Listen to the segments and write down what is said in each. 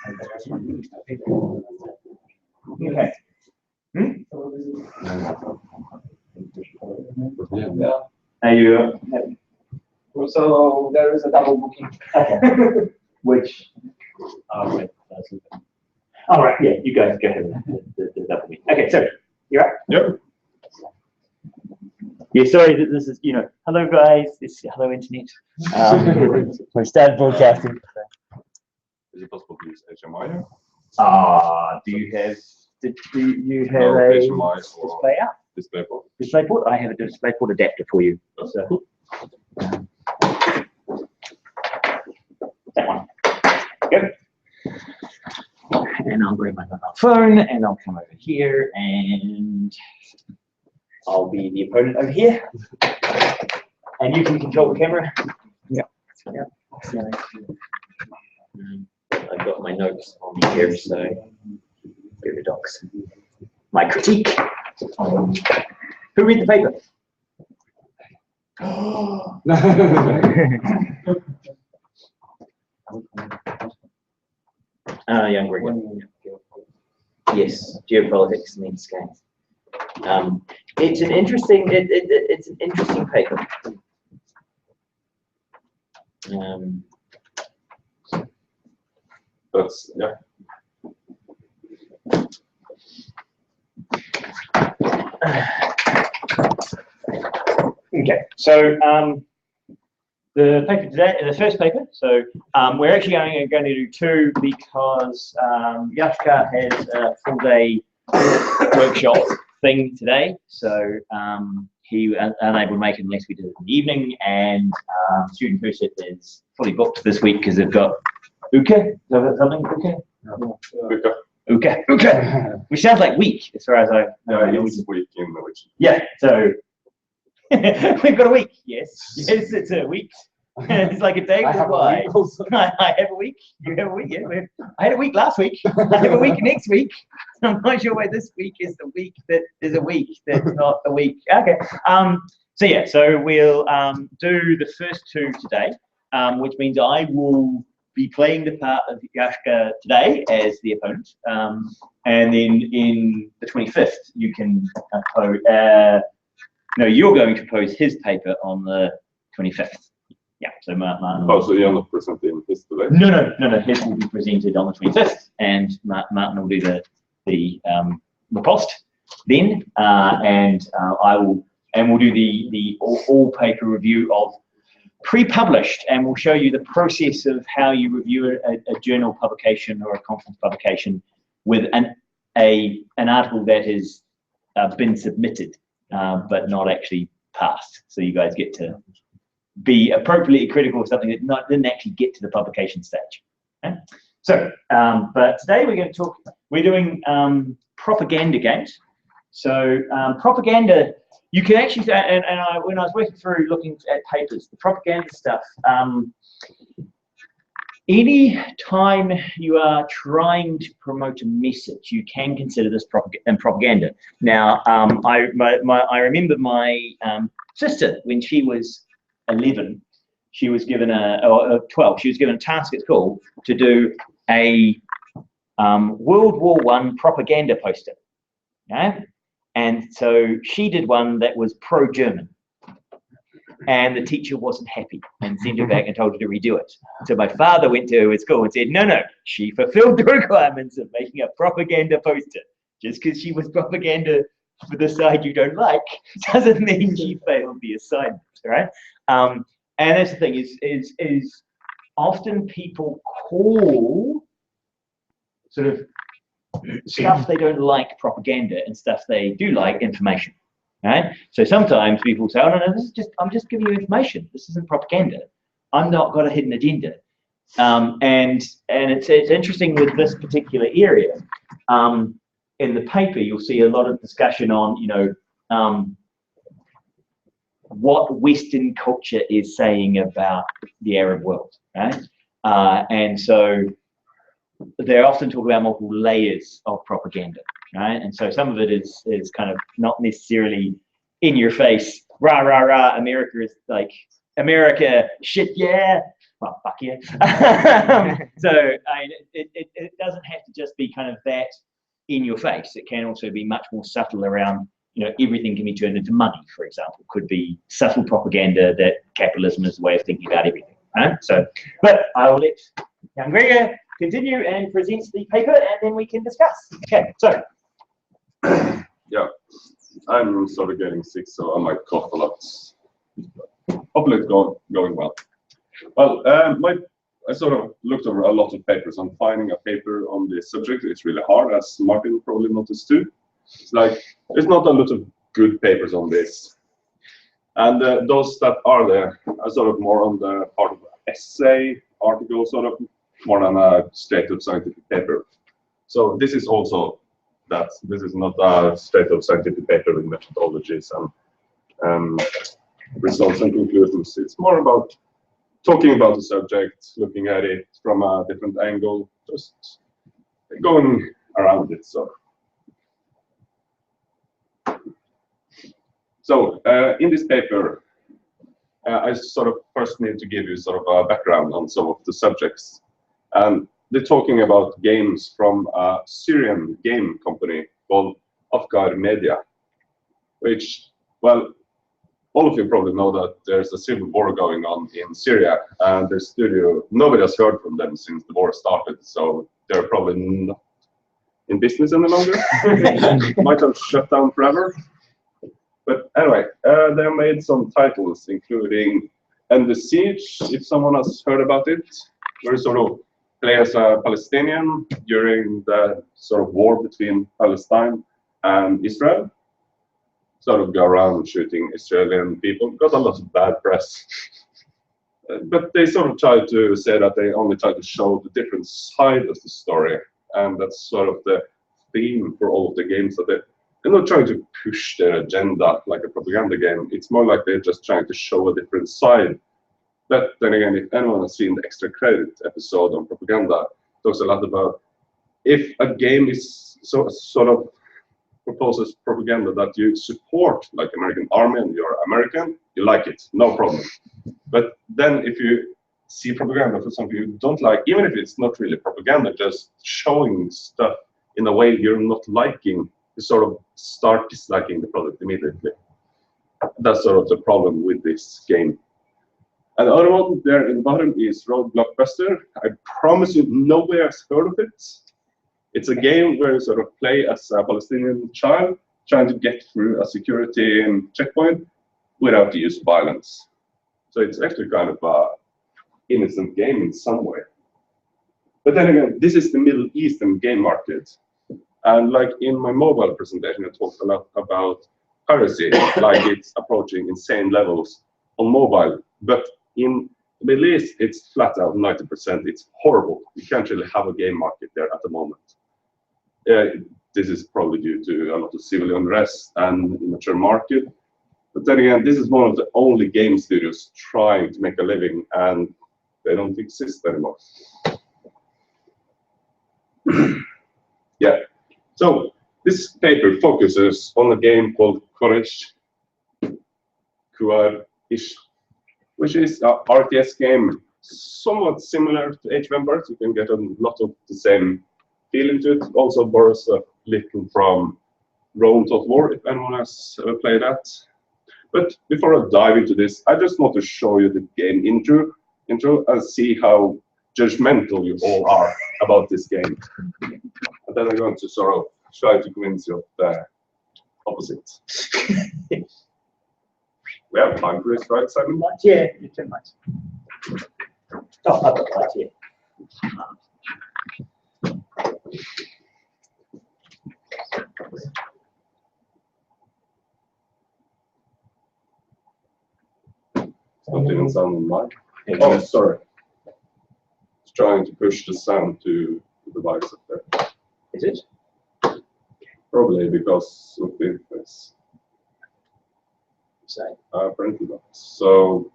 Okay. Are you? So there is a double booking. Okay. Which? Oh, wait. All right. Yeah, you guys go ahead. The double booking. Okay. So you're up. Yep. Yeah, sorry, this is, hello guys, hello internet. We started broadcasting. Is it possible to use HMI? Do you have a HMI display out? DisplayPort. DisplayPort? I have a DisplayPort adapter for you. So, that one. Go. And I'll grab my mobile phone and I'll come over here and I'll be the opponent over here. And you can control the camera. Yeah. Yeah. I've got my notes on here, so here the docs. My critique. Who read the paper? Young Greg. Yes, geopolitics means games. It's an interesting. It's an interesting paper. That's yeah. Okay, so the paper today, the first paper. So we're actually going to do two because Yashka has a full day workshop thing today, so he was unable to make it unless we did it in the evening, and student person is fully booked this week because they've got Uka, something Uka, which sounds like week as far as I know. It's week in the week. Yeah, so we've got a week. Yes, it's a week. It's like a day. I have a week. I have a week. You have a week. Yeah, I had a week last week. I have a week next week. I'm not sure why this week is the week that is a week that's not a week. Okay. So yeah. So we'll do the first two today, which means I will be playing the part of Yashka today as the opponent, and then in the 25th you can no, you're going to pose his paper on the 25th. Yeah, so Martin. Oh, so you're not presenting his today? No. His will be presented on the 25th, and Martin will do the post then, and we'll do the all paper review of pre-published, and we'll show you the process of how you review a journal publication or a conference publication with an article that has been submitted but not actually passed. So you guys get to be appropriately critical of something that didn't actually get to the publication stage. Okay? So, but today we're going to talk. We're doing propaganda games. So propaganda. You can actually, when I was working through looking at papers, the propaganda stuff, any time you are trying to promote a message, you can consider this propaganda. Now, I remember my sister, when she was 11, she was given or 12, she was given a task at school to do a World War I propaganda poster. Okay? And so she did one that was pro-German, and the teacher wasn't happy and sent her back and told her to redo it. So my father went to her school and said, no, she fulfilled the requirements of making a propaganda poster. Just because she was propaganda for the side you don't like doesn't mean she failed the assignment, right? And that's the thing is often people call sort of stuff they don't like propaganda and stuff they do like information, right? So sometimes people say, oh no, this is just, I'm just giving you information. This isn't propaganda. I'm not got a hidden agenda. And it's interesting with this particular area. In the paper, you'll see a lot of discussion on, what Western culture is saying about the Arab world, right? And so they often talk about multiple layers of propaganda, right? And so some of it is kind of not necessarily in your face, rah, rah, rah, America is like, America, shit, yeah, well, fuckier. So I mean, it doesn't have to just be kind of that in your face. It can also be much more subtle around, you know, everything can be turned into money, for example. Could be subtle propaganda that capitalism is the way of thinking about everything. Right? So, but I will let young Gregor continue and present the paper, and then we can discuss. Okay, so. Yeah, I'm sort of getting sick, so I might cough a lot. Hopefully it's going well. Well, I sort of looked over a lot of papers, and finding a paper on this subject is really hard, as Martin probably noticed too. It's like, there's not a lot of good papers on this. And those that are there are sort of more on the part of essay, article, sort of, more than a straight up scientific paper. So this is also that. This is not a straight up scientific paper with methodologies and results and conclusions. It's more about talking about the subject, looking at it from a different angle, just going around it. So in this paper, I sort of first need to give you sort of a background on some of the subjects. And they're talking about games from a Syrian game company called Afkar Media, which, well, all of you probably know that there's a civil war going on in Syria, and their studio, nobody has heard from them since the war started, so they're probably not in business any longer. Might have shut down forever. But anyway, they made some titles, including End the Siege, if someone has heard about it, where you sort of play as a Palestinian during the sort of war between Palestine and Israel. Sort of go around shooting Israeli people. Got a lot of bad press. But they sort of tried to say that they only try to show the different side of the story. And that's sort of the theme for all of the games, that they're not trying to push their agenda like a propaganda game. It's more like they're just trying to show a different side. But then again, if anyone has seen the extra credit episode on propaganda, it talks a lot about if a game is sort of proposes propaganda that you support, like American Army, and you're American, you like it, no problem. But then if you see propaganda for something you don't like, even if it's not really propaganda, just showing stuff in a way you're not liking, you sort of start disliking the product immediately. That's sort of the problem with this game. And the other one there in the bottom is Road Blockbuster. I promise you, nobody has heard of it. It's a game where you sort of play as a Palestinian child trying to get through a security checkpoint without the use of violence. So it's actually kind of an innocent game in some way. But then again, this is the Middle Eastern game market. And like in my mobile presentation, I talked a lot about piracy, like it's approaching insane levels on mobile. But in the Middle East, it's flat out 90%. It's horrible. You can't really have a game market there at the moment. This is probably due to a lot of civil unrest and immature market. But then again, this is one of the only game studios trying to make a living, and they don't exist anymore. Yeah. So this paper focuses on a game called Quraish, which is an RTS game somewhat similar to Age of Empires. You can get a lot of the same feel into it. Also borrows a little from Rome Total War, if anyone has ever played that. But before I dive into this, I just want to show you the game intro and see how judgmental you all are about this game. And then I'm going to sort of try to convince you of the opposite. We have time for this, right, Simon? Yeah, you too much. Oh, I've got lights here. That didn't sound on mine. Oh, sorry. It's trying to push the sound to the device up there. Is it? Probably because of the interface. So, Apparently not. So,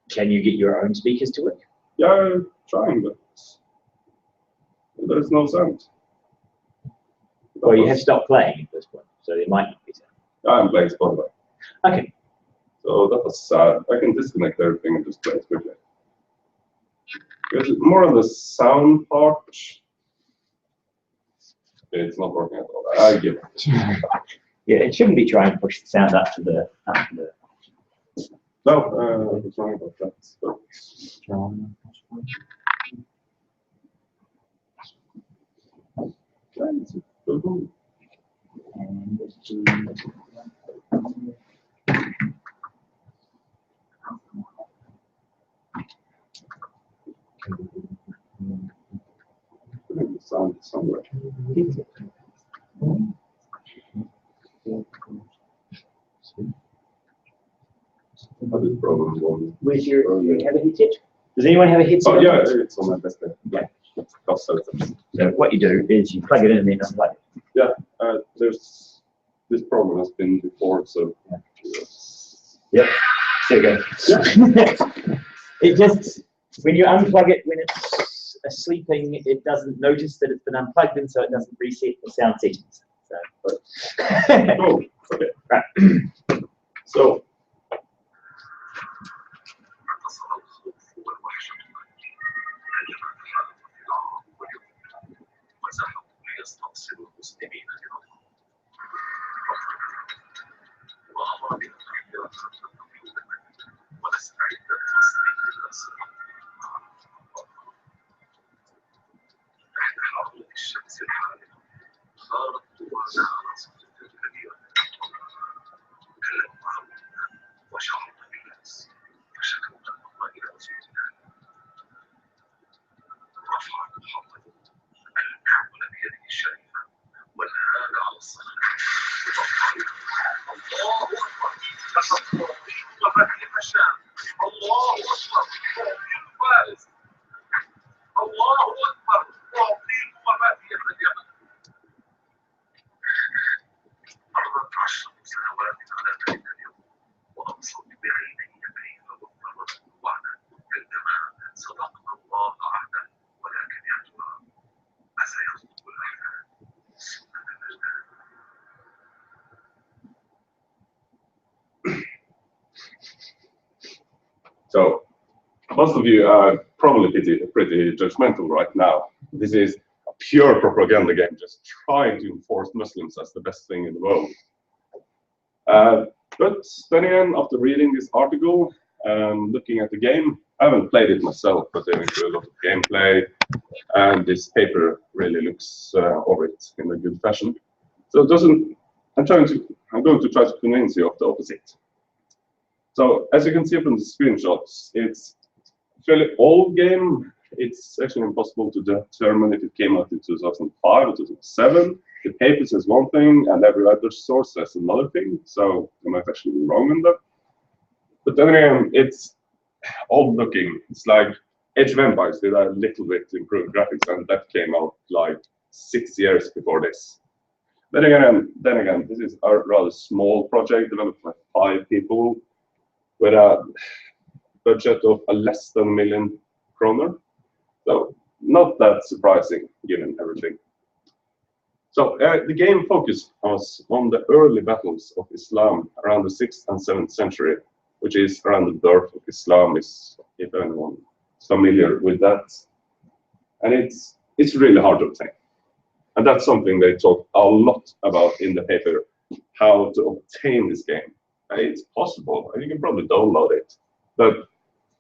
can you get your own speakers to work? yeah, I'm trying, but there's no sound. Well, you have stopped playing at this point, so there might not be sound. I'm playing Spotify. Okay. So that was sad. I can disconnect everything and just play it quickly. More on the sound part. It's not working at all. I give it. Yeah, it shouldn't be trying to push the sound up to the. No, I was wrong about that. But sound somewhere. Other problem one. Where's your? You have a headset? Does anyone have a headset? Oh yeah, it's on my best day. Yeah. So what you do is you plug it in and then unplug it. yeah, there's this problem has been before, so Yep. There you go. It just when you unplug it when it's sleeping, it doesn't notice that it's been unplugged, and so it doesn't reset the sound settings. So, oh, okay. Right. So So, most of you are probably pretty judgmental right now. This is a pure propaganda game, just trying to enforce Muslims as the best thing in the world. But then again, after reading this article and looking at the game, I haven't played it myself, but there is a lot of gameplay, and this paper really looks over it in a good fashion. So it doesn't. I'm going to try to convince you of the opposite. So as you can see from the screenshots, it's a fairly old game. It's actually impossible to determine if it came out in 2005 or 2007. The paper says one thing and every other source says another thing, so you might actually be wrong on that. But then again, it's old looking. It's like Age of Empires did a little bit improved graphics, and that came out like 6 years before this. Then again, this is a rather small project developed by 5 people, with a budget of less than 1 million kroner. So not that surprising given everything. So the game focused us on the early battles of Islam around the 6th and 7th century, which is around the birth of Islam, if anyone is familiar with that. And it's really hard to obtain. And that's something they talk a lot about in the paper, how to obtain this game. It's possible, and you can probably download it. But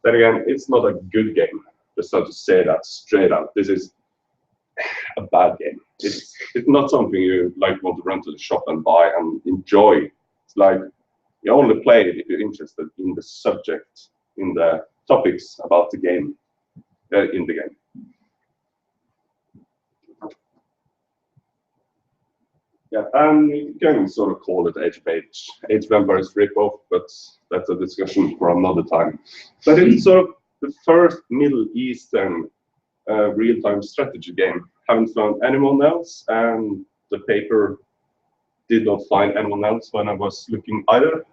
then again, it's not a good game. Just have to say that straight out. This is a bad game. It's not something you like want to run to the shop and buy and enjoy. It's like you only play it if you're interested in the subject, in the topics about the game, in the game. Yeah, and you can sort of call it Age of Empires ripoff, but that's a discussion for another time. But it's sort of the first Middle Eastern real-time strategy game. Haven't found anyone else, and the paper did not find anyone else when I was looking either.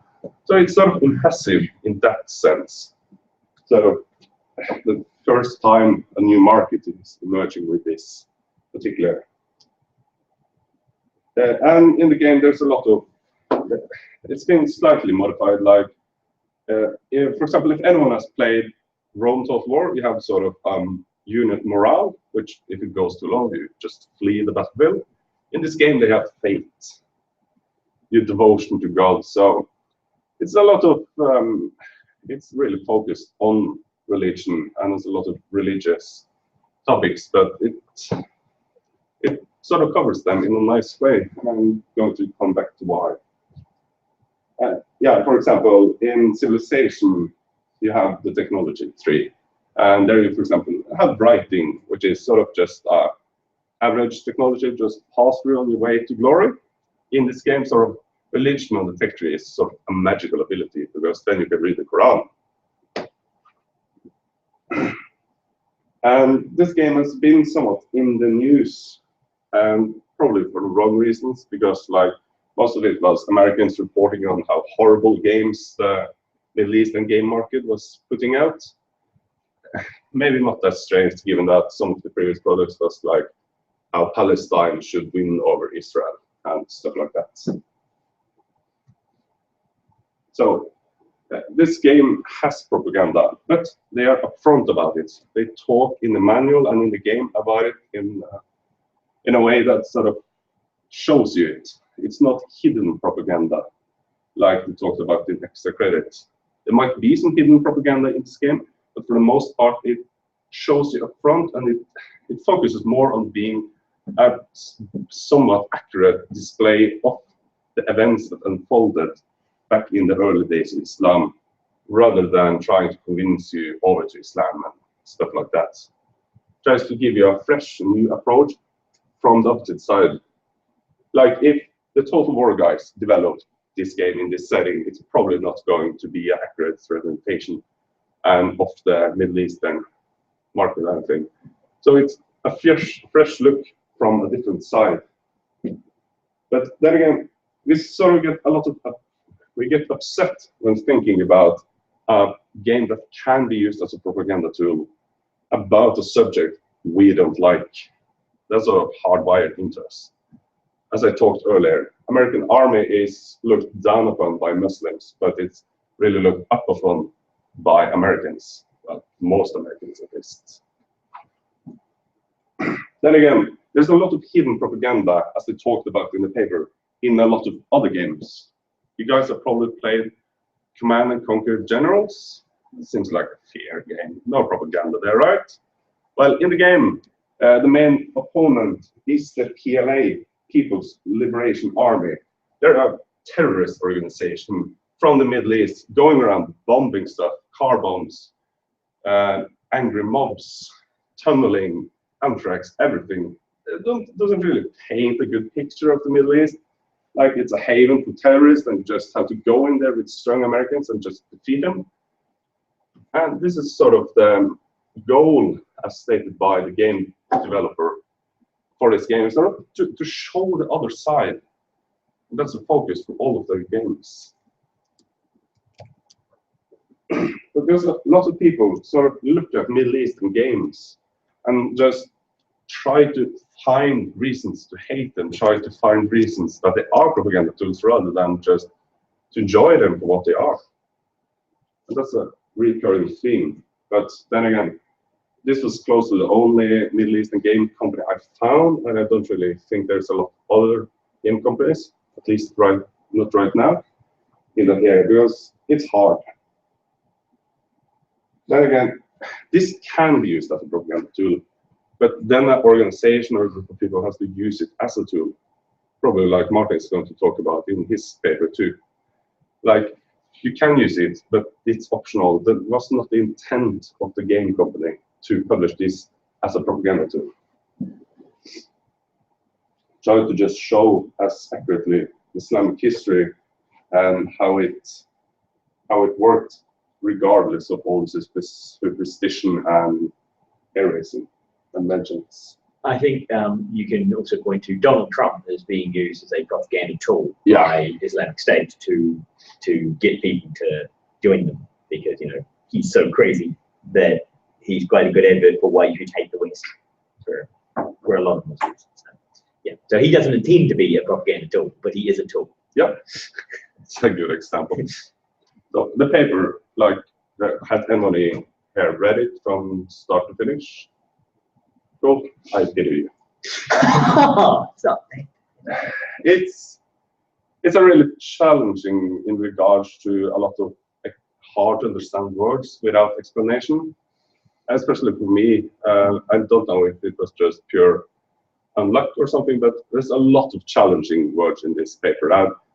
So it's sort of impressive in that sense. So the first time a new market is emerging with this particular. And in the game, there's a lot of, it's been slightly modified. Like, for example, if anyone has played Rome Total War, you have sort of unit morale, which if it goes too long, you just flee the battlefield. In this game, they have faith, your devotion to God. So it's a lot of, it's really focused on religion, and there's a lot of religious topics, but it sort of covers them in a nice way. I'm going to come back to why. Yeah, for example, in Civilization, you have the technology tree. And there you, for example, have writing, which is sort of just average technology, just pass through on your way to glory. In this game, sort of religion on the tech tree is sort of a magical ability, because then you can read the Quran. And this game has been somewhat in the news, and probably for the wrong reasons, because like most of it was Americans reporting on how horrible games the Middle Eastern game market was putting out. Maybe not that strange, given that some of the previous products was like how Palestine should win over Israel and stuff like that. So this game has propaganda, but they are upfront about it. They talk in the manual and in the game about it in a way that sort of shows you it. It's not hidden propaganda, like we talked about in extra credit. There might be some hidden propaganda in this game, but for the most part, it shows you up front, and it focuses more on being a somewhat accurate display of the events that unfolded back in the early days of Islam, rather than trying to convince you over to Islam and stuff like that. Tries to give you a fresh, new approach from the opposite side. Like if the Total War guys developed this game in this setting, it's probably not going to be an accurate representation of the Middle Eastern market, I think. So it's a fresh look from a different side. But then again, we sort of get a lot of, we get upset when thinking about a game that can be used as a propaganda tool about a subject we don't like. That's sort of hardwired into us. As I talked earlier, American Army is looked down upon by Muslims, but it's really looked up upon by Americans, well, most Americans at least. Then again, there's a lot of hidden propaganda, as they talked about in the paper, in a lot of other games. You guys have probably played Command and Conquer Generals. It seems like a fair game, no propaganda there, right? Well, in the game, the main opponent is the PLA, People's Liberation Army. They're a terrorist organization from the Middle East, going around bombing stuff, car bombs, angry mobs, tunneling, anthrax, everything. It doesn't really paint a good picture of the Middle East. Like it's a haven for terrorists, and you just have to go in there with strong Americans and just defeat them. And this is sort of the goal, as stated by the game developer for this game, is sort of to show the other side. And that's the focus for all of their games. But there's a lot of people sort of look at Middle Eastern games and just try to find reasons to hate them, try to find reasons that they are propaganda tools rather than just to enjoy them for what they are. And that's a recurring theme. But then again, this was close to the only Middle Eastern game company I found, and I don't really think there's a lot of other game companies, at least not right now, in that area, because it's hard. Then again, this can be used as a propaganda tool, but then an organization or a group of people has to use it as a tool, probably like Martin is going to talk about in his paper too. Like, you can use it, but it's optional. That was not the intent of the game company to publish this as a propaganda tool. Try to just show as accurately Islamic history and how it worked, regardless of all this superstition and heresy and mentions. I think you can also point to Donald Trump as being used as a propaganda tool by Islamic State to get people to join them, because he's so crazy that he's quite a good advert for why you should hate the West for a lot of Muslims. So he doesn't intend to be a propaganda tool, but he is a tool. Yep, it's a good example. So the paper had any Here, read it from start to finish. Go, I pity you. Stop. It's a really challenging in regards to a lot of hard to understand words without explanation. Especially for me, I don't know if it was just pure unluck or something, but there's a lot of challenging words in this paper.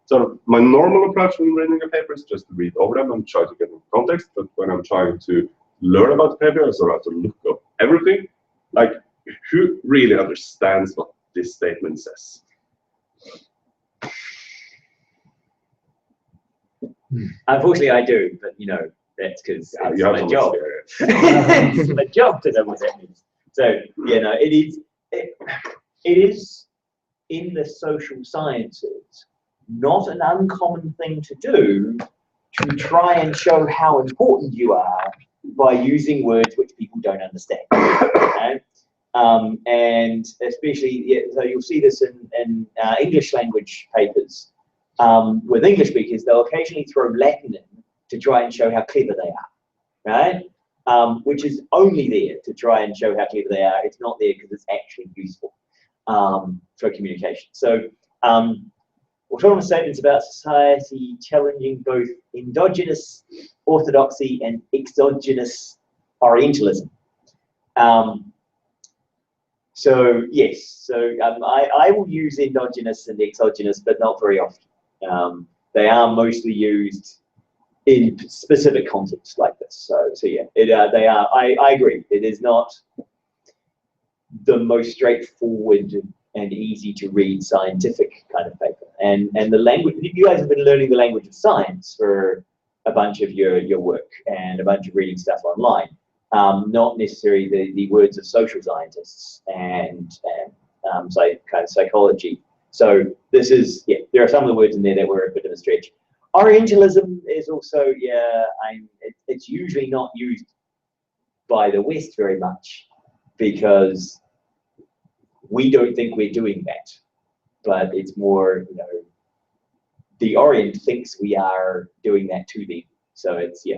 So my normal approach when reading a paper is just to read over them and try to get in context. But when I'm trying to learn about the paper, I sort of have to look up everything. Like, who really understands what this statement says? Unfortunately, I do, but you know, that's because it's you have my some job. experience. It's my job to know what that means. So, you know, it is in the social sciences not an uncommon thing to do to try and show how important you are by using words which people don't understand. Okay? And especially, yeah, so you'll see this in English language papers. With English speakers, they'll occasionally throw Latin in to try and show how clever they are, right? Which is only there to try and show how clever they are. It's not there because it's actually useful for communication. So autonomous statements about society challenging both endogenous orthodoxy and exogenous Orientalism. So yes, so I will use endogenous and exogenous, but not very often. They are mostly used in specific contexts like this. So yeah, they are. I agree. It is not the most straightforward and easy to read scientific kind of paper. And the language, you guys have been learning the language of science for a bunch of your work and a bunch of reading stuff online. Not necessarily the words of social scientists and kind of psychology. So this is, yeah, there are some of the words in there that were a bit of a stretch. Orientalism is also, yeah, it's usually not used by the West very much because we don't think we're doing that. But it's more, you know, the Orient thinks we are doing that to them. So it's, yeah,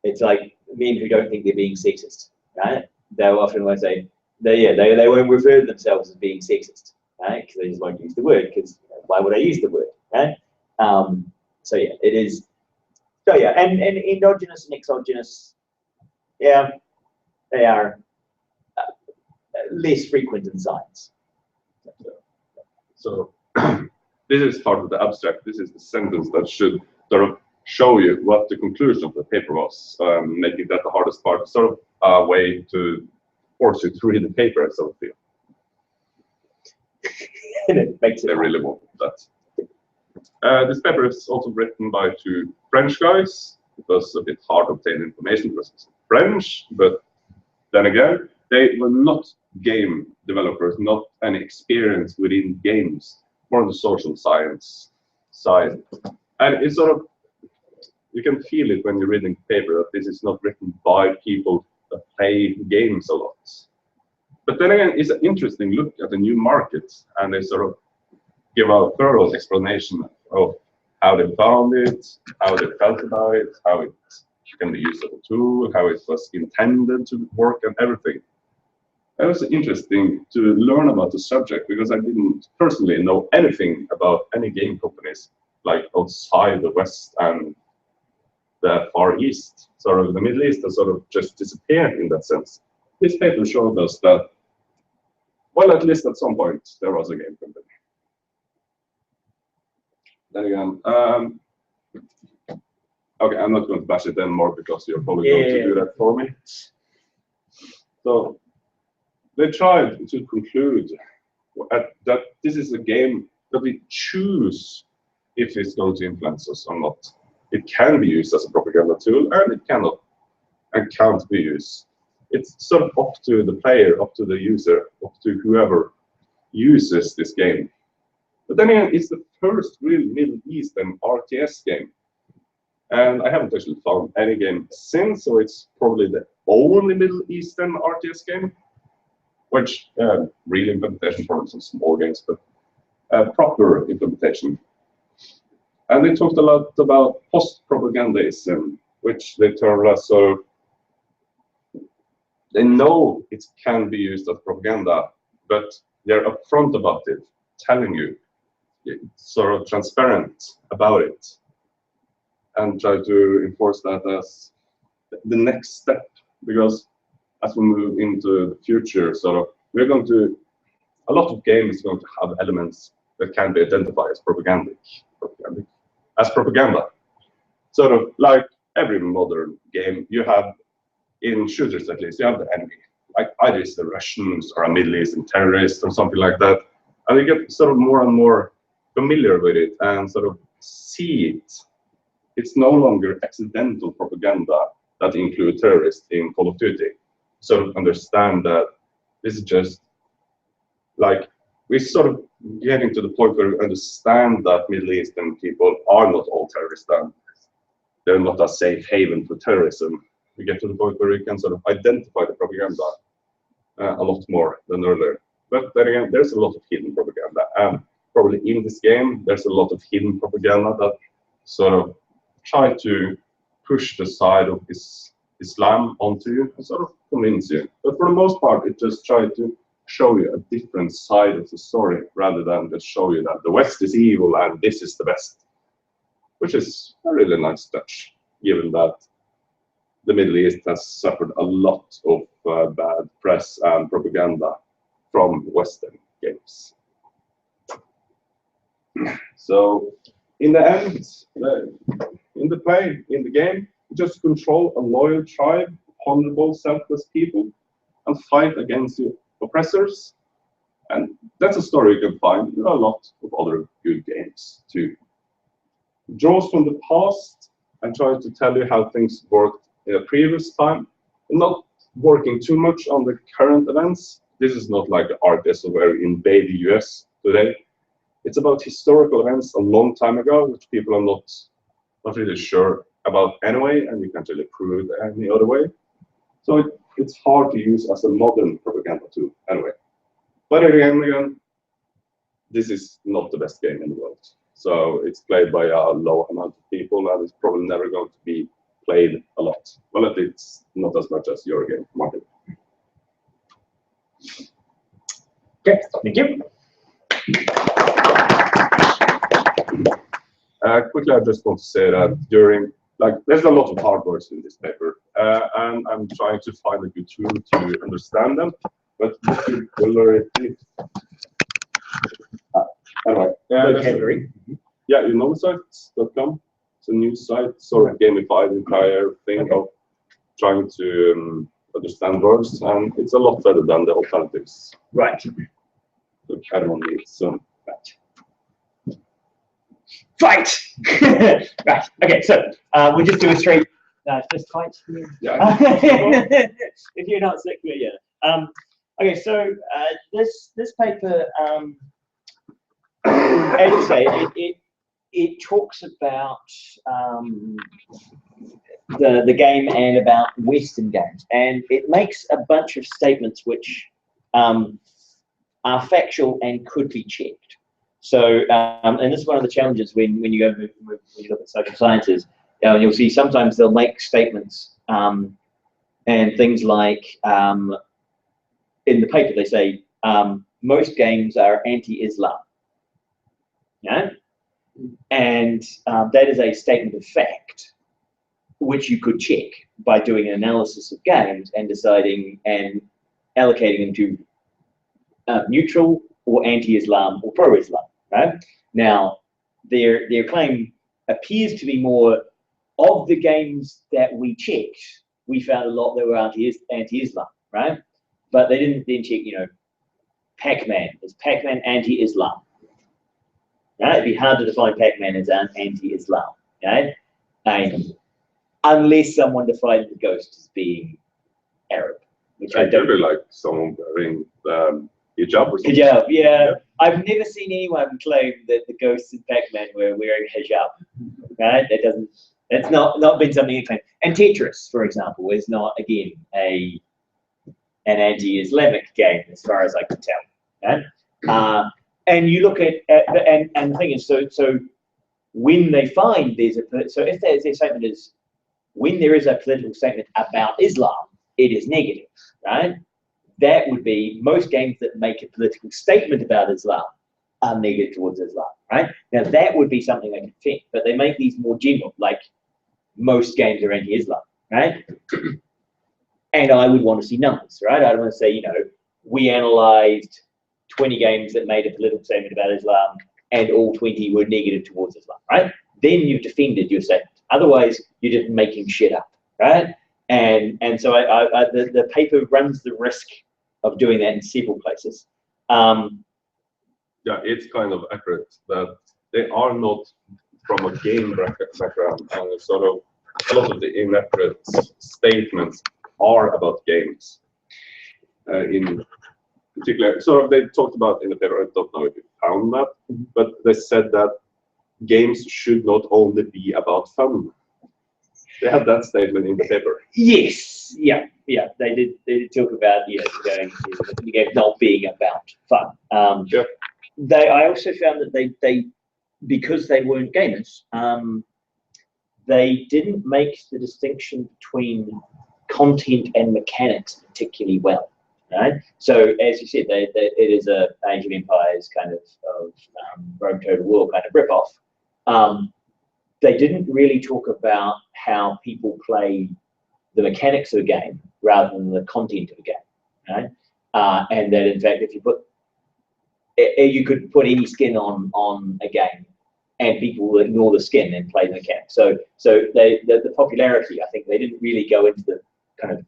it's like men who don't think they're being sexist, right? They'll often want to say, they won't refer to themselves as being sexist, right? Because they just won't use the word, because why would I use the word, right? So yeah, it is, so yeah, and endogenous and exogenous, yeah, they are less frequent in science. So this is part of the abstract. This is the sentence that should sort of show you what the conclusion of the paper was, making that the hardest part, sort of a way to force you to read the paper, I sort of feel. And it makes it they really want that. This paper is also written by two French guys. It was a bit hard to obtain information because it's French, but then again, they were not game developers, not any experience within games, more on the social science side. And it's sort of, you can feel it when you're reading the paper that this is not written by people that play games a lot. But then again, it's an interesting look at the new market, and they sort of give a thorough explanation of how they found it, how they felt about it, how it can be used as a tool, how it was intended to work, and everything. It was interesting to learn about the subject because I didn't personally know anything about any game companies like outside the West and the Far East. Sort of the Middle East has sort of just disappeared in that sense. This paper showed us that, well, at least at some point, there was a game company. Then again, okay, I'm not going to bash it anymore because you're probably going to do that for me. So they tried to conclude that this is a game that we choose if it's going to influence us or not. It can be used as a propaganda tool, and it cannot and can't be used. It's sort of up to the player, up to the user, up to whoever uses this game. But then again, it's the first real Middle Eastern RTS game. And I haven't actually found any game since, so it's probably the only Middle Eastern RTS game. Which real implementation, probably some small games, but proper implementation. And they talked a lot about post-propagandism, which they termed as They know it can be used as propaganda, but they're upfront about it, telling you, sort of transparent about it, and try to enforce that as the next step. Because as we move into the future, sort of, we're going to, a lot of games going to have elements that can be identified as propaganda. Sort of like every modern game, you have, in shooters at least, you have the enemy. Like either it's the Russians or a Middle Eastern terrorist or something like that. And you get sort of more and more familiar with it and sort of see it. It's no longer accidental propaganda that include terrorists in Call of Duty. Sort of understand that this is just like, we're sort of getting to the point where we understand that Middle Eastern people are not all terrorists, and they're not a safe haven for terrorism. We get to the point where we can sort of identify the propaganda a lot more than earlier. But then again, there's a lot of hidden propaganda, and probably in this game, there's a lot of hidden propaganda that sort of try to push the side of Islam onto you and sort of convince you. But for the most part, it just tries to show you a different side of the story rather than just show you that the West is evil and this is the best, which is a really nice touch, given that the Middle East has suffered a lot of bad press and propaganda from Western games. So, in the end, in the game, you just control a loyal tribe, honorable, selfless people, and fight against the oppressors. And that's a story you can find in a lot of other good games too. It draws from the past and tries to tell you how things worked in a previous time, and not working too much on the current events. This is not like the RTS where we invade the US today. It's about historical events a long time ago, which people are not really sure about anyway, and you can't really prove it any other way. So it's hard to use as a modern propaganda tool anyway. But again, this is not the best game in the world. So it's played by a low amount of people, and it's probably never going to be played a lot. Well, at least not as much as your game, Martin. Okay, thank you. Quickly, I just want to say that there's a lot of hard words in this paper, and I'm trying to find a good tool to understand them. But you will already. Anyway, yeah, unknowsites.com. It's a news site, sort of gamified the entire thing of trying to understand words, and it's a lot better than the alternatives. Right. So everyone needs some. Fight! Right. Okay, so we'll just do a straight just fight. Yeah. If you're not sick, yeah. Okay, so this paper, as you say, it talks about the game and about Western games, and it makes a bunch of statements which are factual and could be checked. So, and this is one of the challenges when you go when you look at social sciences. You'll see sometimes they'll make statements and things like in the paper they say most games are anti-Islam. Yeah, and that is a statement of fact, which you could check by doing an analysis of games and deciding and allocating them to neutral or anti-Islam or pro-Islam. Right? Now, their claim appears to be more of the games that we checked. We found a lot that were anti-Islam, right? But they didn't then check, Pac-Man. Is Pac-Man anti-Islam? Right? It'd be hard to define Pac-Man as an anti-Islam, right? And unless someone defined the ghost as being Arab, which I don't. Really like someone wearing hijab or something. Hijab, yeah. I've never seen anyone claim that the ghosts in Pac-Man were wearing hijab. Right? That doesn't. It's not been something you claim. And Tetris, for example, is not again an anti-Islamic game as far as I can tell. Right? And you look at and the thing is, so when they find there's a if there's a statement is when there is a political statement about Islam, it is negative, right? That would be most games that make a political statement about Islam are negative towards Islam, right? Now that would be something I can think, but they make these more general, like most games are anti-Islam, right? And I would want to see numbers, right? I'd want to say, we analyzed 20 games that made a political statement about Islam and all 20 were negative towards Islam, right? Then you've defended your statement. Otherwise, you're just making shit up, right? And so the paper runs the risk of doing that in several places. Yeah, it's kind of accurate that they are not from a game background, and sort of a lot of the inaccurate statements are about games. In particular, sort of they talked about in the paper, I don't know if you found that, but they said that games should not only be about fun. They had that statement in the paper. Yes, yeah, they did talk about going the game not being about fun. Yeah. I also found that they because they weren't gamers, they didn't make the distinction between content and mechanics particularly well, right? So as you said, it is a Age of Empires kind of Rome Total War kind of ripoff. They didn't really talk about how people play the mechanics of a game rather than the content of a game, right? And that in fact, if you could put any skin on a game, and people will ignore the skin and play the mechanics. So the popularity, I think they didn't really go into the kind of,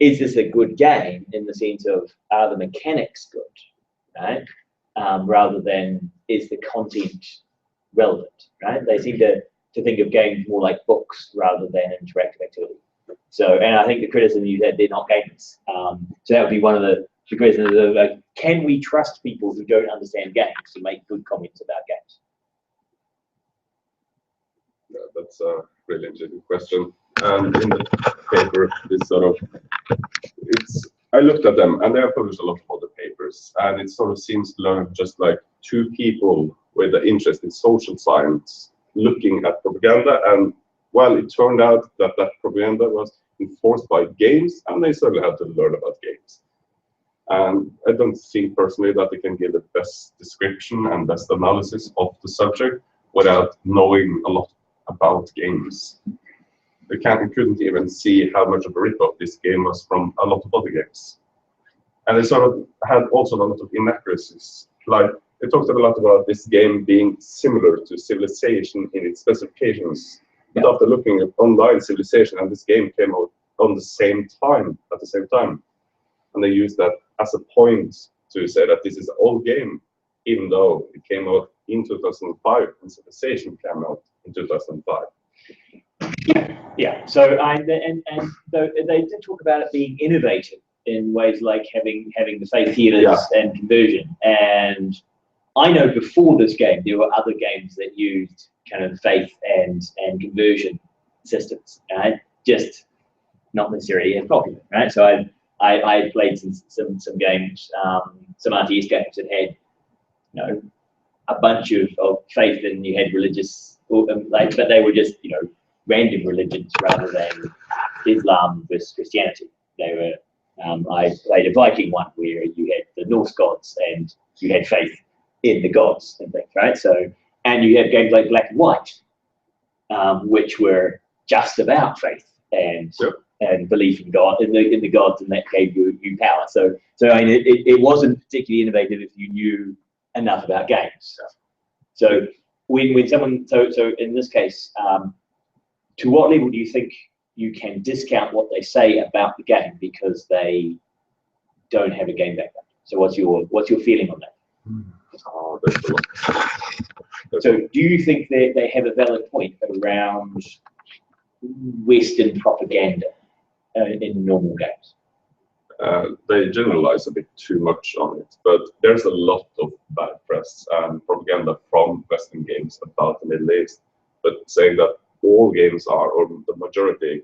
is this a good game in the sense of, are the mechanics good, right? Rather than, is the content relevant, right? They seem to think of games more like books rather than interactive activity. So, and I think the criticism you had, they're not gamers. So that would be one of the criticisms of, like, can we trust people who don't understand games to make good comments about games? Yeah, that's a really interesting question. And in the paper, this sort of, I looked at them, and they have published a lot of other papers, and it sort of seems to learn just like two people with an interest in social science looking at propaganda, and well, it turned out that propaganda was enforced by games, and they certainly had to learn about games. And I don't think personally that they can give the best description and best analysis of the subject without knowing a lot about games. They couldn't even see how much of a ripoff this game was from a lot of other games. And they sort of had also a lot of inaccuracies. Like, they talked a lot about this game being similar to Civilization in its specifications. Yeah. But after looking at online Civilization, and this game came out on the same time, at the same time. And they used that as a point to say that this is an old game, even though it came out in 2005 and Civilization came out in 2005. Yeah. So they did talk about it being innovative in ways like having the faith healers and conversion. And I know before this game there were other games that used kind of faith and conversion systems, right? Just not necessarily as popular, right? So I played some games, some RTS games that had a bunch of faith, and you had religious, but they were just random religions rather than Islam versus Christianity. They were. I played a Viking one where you had the Norse gods and you had faith in the gods and things, right? So, and you have games like Black and White, which were just about faith and belief in God, in the gods, and that gave you power. So I mean, it wasn't particularly innovative if you knew enough about games. So when someone, so in this case, to what level do you think you can discount what they say about the game because they don't have a game background? So what's your feeling on that? Oh, that's a lot. So do you think that they have a valid point around Western propaganda in normal games? They generalize a bit too much on it, but there's a lot of bad press and propaganda from Western games about the Middle East. But saying that all games are, or the majority,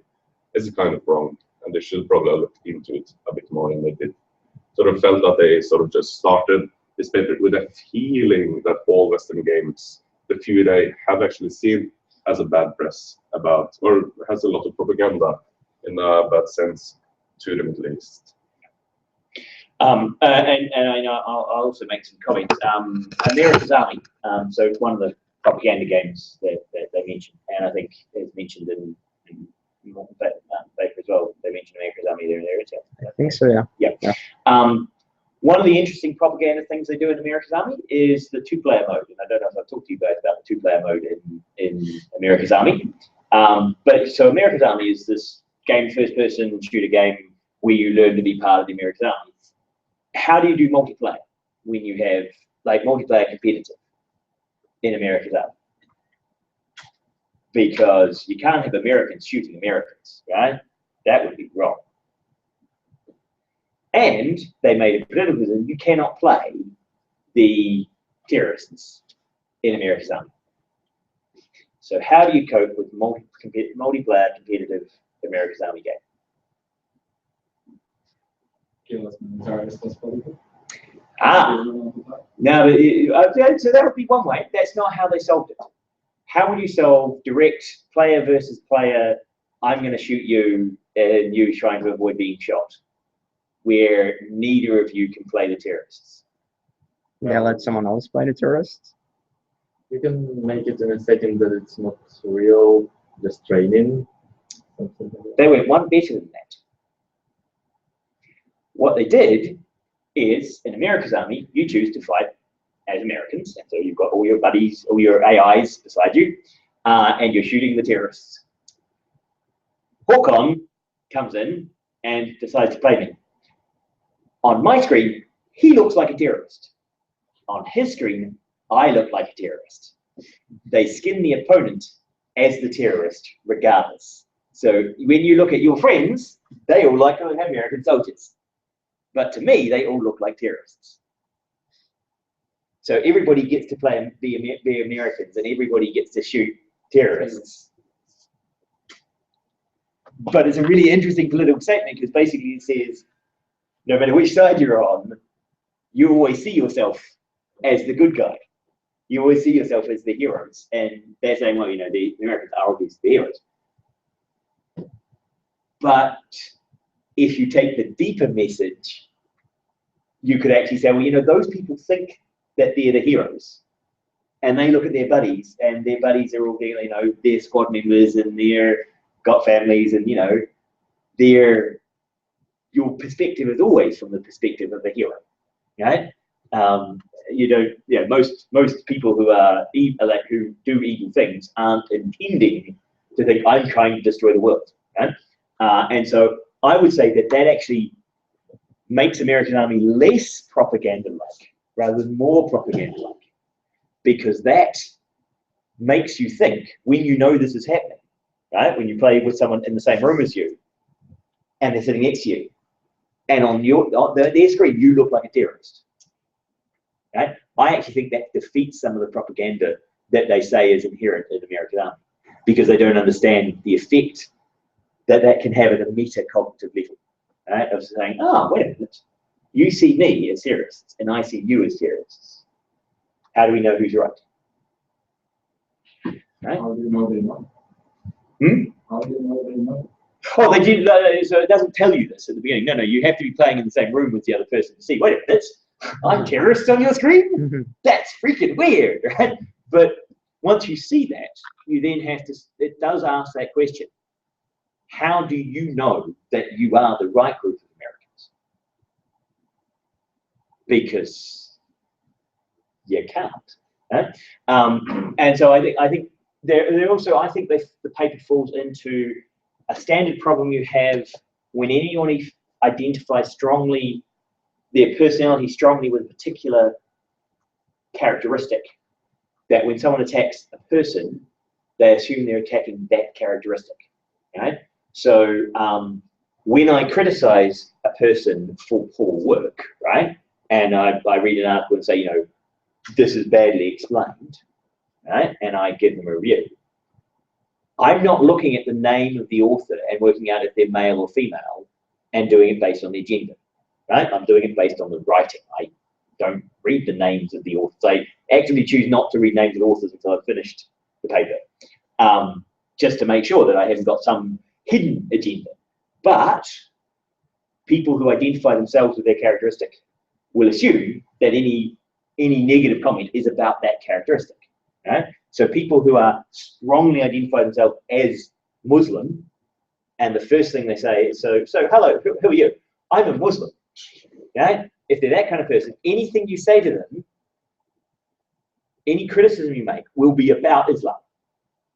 is kind of wrong, and they should probably look into it a bit more than they did. Sort of felt that they sort of just started this paper with a feeling that all Western games, the few they have actually seen, has a bad press about, or has a lot of propaganda in a bad sense to the Middle East. And I know I'll also make some comments. America's Army, so it's one of the propaganda games that they mentioned, and I think it's mentioned in paper as well. They mentioned America's Army there in their too. I think so, yeah. Yeah. One of the interesting propaganda things they do in America's Army is the two-player mode, and I don't know if I've talked to you guys about the two-player mode in America's Army. But so America's Army is this game, first-person shooter game where you learn to be part of the American Army. How do you do multiplayer when you have like multiplayer competitive in America's Army? Because you can't have Americans shooting Americans, right? That would be wrong. And they made a political decision, you cannot play the terrorists in America's Army. So how do you cope with multiplayer competitive America's Army game? No, so that would be one way. That's not how they solved it. How would you solve direct player versus player, I'm going to shoot you and you trying to avoid being shot, where neither of you can play the terrorists? Yeah, let someone else play the terrorists. You can make it in a setting that it's not real, just training. They went one better than that. What they did is, in America's Army, you choose to fight as Americans, and so you've got all your buddies, all your AIs beside you, and you're shooting the terrorists. Hawkon comes in and decides to play me. On my screen, he looks like a terrorist. On his screen, I look like a terrorist. They skin the opponent as the terrorist, regardless. So when you look at your friends, they all like American soldiers. But to me, they all look like terrorists. So everybody gets to play the Americans, and everybody gets to shoot terrorists. But it's a really interesting political statement, because basically it says, no matter which side you're on, you always see yourself as the good guy. You always see yourself as the heroes. And they're saying, well, you know, the Americans are obviously the heroes. But if you take the deeper message, you could actually say, well, you know, those people think that they're the heroes. And they look at their buddies, and their buddies are all, you know, their squad members, and they're got families, and, you know, your perspective is always from the perspective of the hero, right? You don't, yeah, most people who are who do evil things aren't intending to think, I'm trying to destroy the world, right? And so I would say that that actually makes American Army less propaganda-like rather than more propaganda-like, because that makes you think when you know this is happening, right? When you play with someone in the same room as you, and they're sitting next to you, and on their screen you look like a terrorist, right? I actually think that defeats some of the propaganda that they say is inherent in the American Army, because they don't understand the effect that that can have at a meta-cognitive level, right? Of saying, oh, wait a minute, you see me as terrorists, and I see you as terrorists. How do we know who's right? Right? How do you know they know? How do you know they know? Oh, they do, so it doesn't tell you this at the beginning. No, you have to be playing in the same room with the other person to see, wait a minute, I'm terrorist on your screen? That's freaking weird, right? But once you see that, you then have to, it does ask that question. How do you know that you are the right group of Americans? Because you can't, right? And so I think there also, I think the paper falls into a standard problem you have when anyone identifies strongly their personality strongly with a particular characteristic, that when someone attacks a person, they assume they're attacking that characteristic, right? So when I criticize a person for poor work, right, and I read an article and say, you know, this is badly explained, right, and I give them a review, I'm not looking at the name of the author and working out if they're male or female and doing it based on their gender, right? I'm doing it based on the writing. I don't read the names of the authors. I actually choose not to read names of authors until I've finished the paper, just to make sure that I haven't got some hidden agenda. But people who identify themselves with their characteristic will assume that any negative comment is about that characteristic. Right? So people who are strongly identify themselves as Muslim, and the first thing they say is, so hello, who are you? I'm a Muslim. Okay? If they're that kind of person, anything you say to them, any criticism you make will be about Islam,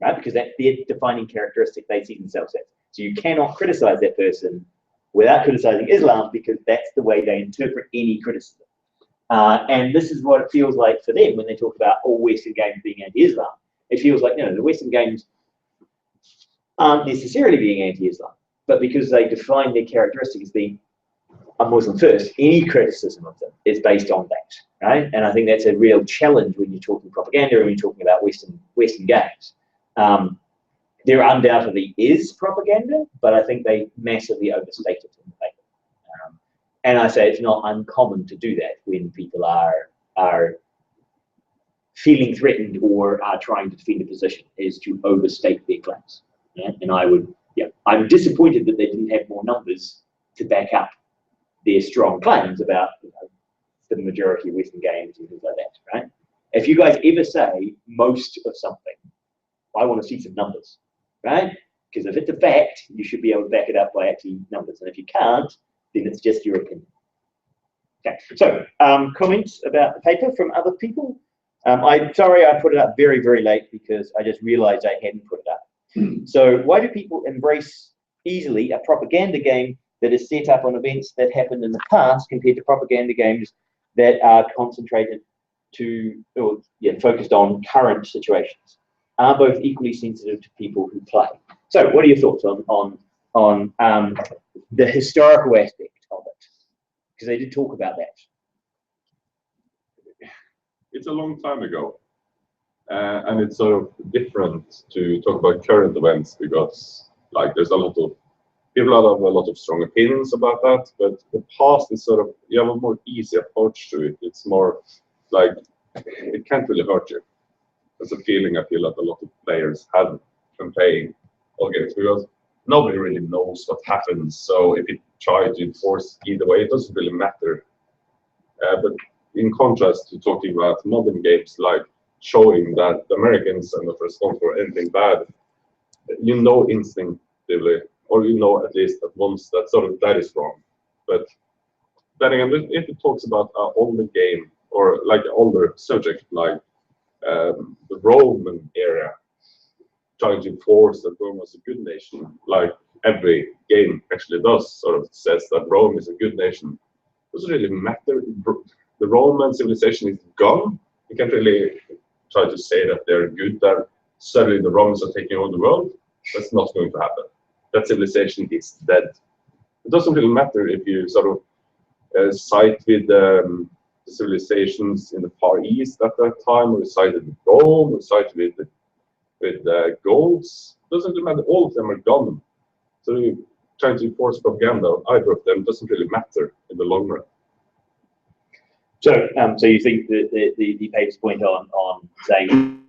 right? Because that's their defining characteristic they see themselves as. So you cannot criticize that person without criticizing Islam, because that's the way they interpret any criticism. And this is what it feels like for them when they talk about all Western games being anti-Islam. It feels like, the Western games aren't necessarily being anti-Islam, but because they define their characteristic as being a Muslim first, any criticism of them is based on that, right? And I think that's a real challenge when you're talking propaganda and when you're talking about Western games. There undoubtedly is propaganda, but I think they massively overstate it in the paper. And I say it's not uncommon to do that when people are feeling threatened or are trying to defend a position, is to overstate their claims. Yeah? And I'm disappointed that they didn't have more numbers to back up their strong claims about the majority of Western games and things like that, right? If you guys ever say most of something, I want to see some numbers, right? Because if it's a fact, you should be able to back it up by actually numbers. And if you can't, then it's just your opinion. Okay, so comments about the paper from other people? I'm sorry I put it up very, very late because I just realized I hadn't put it up. So why do people embrace easily a propaganda game that is set up on events that happened in the past compared to propaganda games that are concentrated focused on current situations? Are both equally sensitive to people who play? So what are your thoughts on the historical aspect of it? Because they did talk about that. It's a long time ago, and it's sort of different to talk about current events because, there's a lot of people have a lot of strong opinions about that. But the past is sort of, you have a more easy approach to it. It's more like it can't really hurt you. That's a feeling I feel that a lot of players have when playing all games, because nobody really knows what happens. So if you try to enforce either way, it doesn't really matter. But in contrast to talking about modern games, like showing that the Americans are not responsible for anything bad, you know instinctively, or you know at least at once that that is wrong. But then again, if it talks about an older game or like an older subject, like the Roman era, trying to enforce that Rome was a good nation, like every game actually does, sort of says that Rome is a good nation. It doesn't really matter. The Roman civilization is gone. You can't really try to say that they're good, that suddenly the Romans are taking over the world. That's not going to happen. That civilization is dead. It doesn't really matter if you sort of side with the civilizations in the Far East at that time, or side with Rome, or side with Gauls. It doesn't really matter. All of them are gone. So trying to enforce propaganda on either of them doesn't really matter in the long run. So, so you think that the paper's point on saying